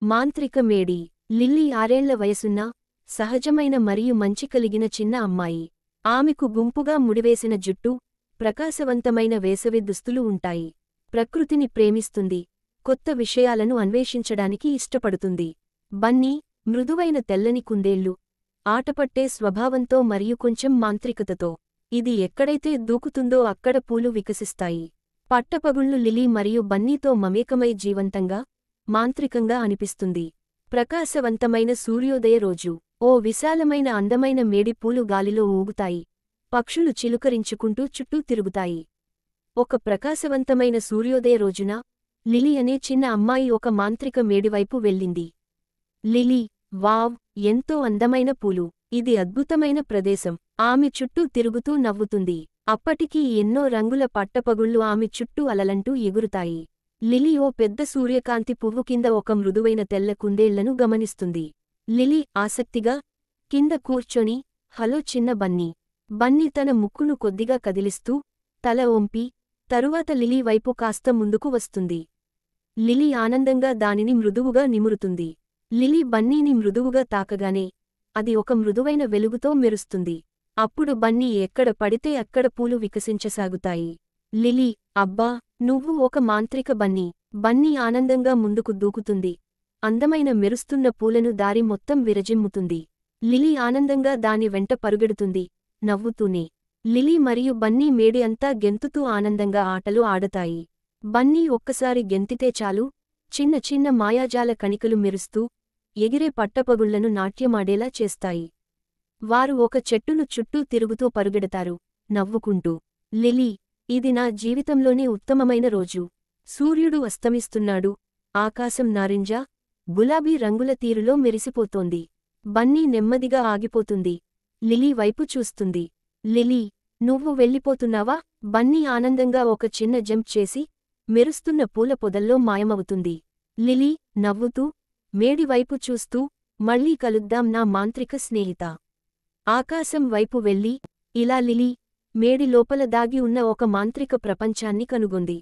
మాంత్రిక మేడి. లిల్లీ 6 ఏళ్ల వయసున్న సహజమైన మరియు మంచి కలిగిన చిన్న అమ్మాయి. ఆమెకు గుంపుగా ముడివేసిన జుట్టు, ప్రకాశవంతమైన వేసవి దుస్తులు ఉంటాయి. ప్రకృతిని ప్రేమిస్తుంది, కొత్త విషయాలను అన్వేషించడానికి ఇష్టపడుతుంది. బన్నీ, మృదువైన తెల్లని కుందేళ్లు, ఆటపట్టే స్వభావంతో మరియు కొంచెం మాంత్రికతతో. ఇది ఎక్కడైతే దూకుతుందో అక్కడ పూలు వికసిస్తాయి. పట్టపగుళ్లు లిలీ మరియు బన్నీతో మమేకమై జీవంతంగా, మాంత్రికంగా అనిపిస్తుంది. ప్రకాశవంతమైన సూర్యోదయ రోజు. ఓ విశాలమైన అందమైన మేడి పూలు గాలిలో ఊగుతాయి. పక్షులు చిలుకరించుకుంటూ చుట్టూ తిరుగుతాయి. ఒక ప్రకాశవంతమైన సూర్యోదయ రోజున, లిలీ అనే చిన్న అమ్మాయి ఒక మాంత్రిక మేడివైపు వెళ్ళింది. లిలీ, వావ్, ఎంతో అందమైన పూలు. ఇది అద్భుతమైన ప్రదేశం. ఆమె చుట్టూ తిరుగుతూ నవ్వుతుంది. అప్పటికీ ఎన్నో రంగుల పట్టపగుళ్లు ఆమె చుట్టూ అలలంటూ ఎగురుతాయి. లిలీ ఓ పెద్ద సూర్యకాంతి పువ్వు కింద ఒక మృదువైన తెల్ల కుందేళ్లను గమనిస్తుంది. లిలీ ఆసక్తిగా కింద కూర్చొని, హలో చిన్న బన్నీ. బన్నీ తన ముక్కును కొద్దిగా కదిలిస్తూ, తల ఒంపి, తరువాత లిలీ వైపు కాస్త ముందుకు వస్తుంది. లిలీ ఆనందంగా దానిని మృదువుగా నిమురుతుంది. లిలీ బన్నీని మృదువుగా తాకగానే, అది ఒక మృదువైన వెలుగుతో మెరుస్తుంది. అప్పుడు బన్నీ ఎక్కడ పడితే అక్కడ పూలు వికసించసాగుతాయి. లిలీ, అబ్బా, నువ్వు ఒక మాంత్రిక బన్నీ. బన్నీ ఆనందంగా ముందుకు దూకుతుంది. అందమైన మెరుస్తున్న పూలను దారి మొత్తం విరజిమ్ముతుంది. లిలీ ఆనందంగా దాని వెంట పరుగెడుతుంది, నవ్వుతూనే. లిలీ మరియు బన్నీ మేడి అంతా గెంతుతూ ఆనందంగా ఆటలు ఆడతాయి. బన్నీ ఒక్కసారి గెంతితే చాలు, చిన్న చిన్న మాయాజాల కణికలు మెరుస్తూ, ఎగిరే పట్టపగుళ్లను నాట్యమాడేలా చేస్తాయి. వారు ఒక చెట్టును చుట్టూ తిరుగుతూ పరుగెడతారు, నవ్వుకుంటూ. లిలీ, ఇది నా జీవితంలోనే ఉత్తమమైన రోజు. సూర్యుడు అస్తమిస్తున్నాడు, ఆకాశం నారింజ, గులాబీ రంగుల తీరులో మెరిసిపోతోంది. బన్నీ నెమ్మదిగా ఆగిపోతుంది. లిలీ వైపు చూస్తుంది. లిలీ, నువ్వు వెళ్ళిపోతున్నావా? బన్నీ ఆనందంగా ఒక చిన్న జంప్ చేసి, మెరుస్తున్న పూల పొదల్లో మాయమవుతుంది. లిలీ, నవ్వుతూ, మేడివైపు చూస్తూ, మళ్ళీ కలుద్దాం నా మాంత్రిక స్నేహితా. ఆకాశం వైపు వెళ్ళి, ఇలా లిలీ, మేడి లోపల దాగి ఉన్న ఒక మాంత్రిక ప్రపంచాన్ని కనుగొంది.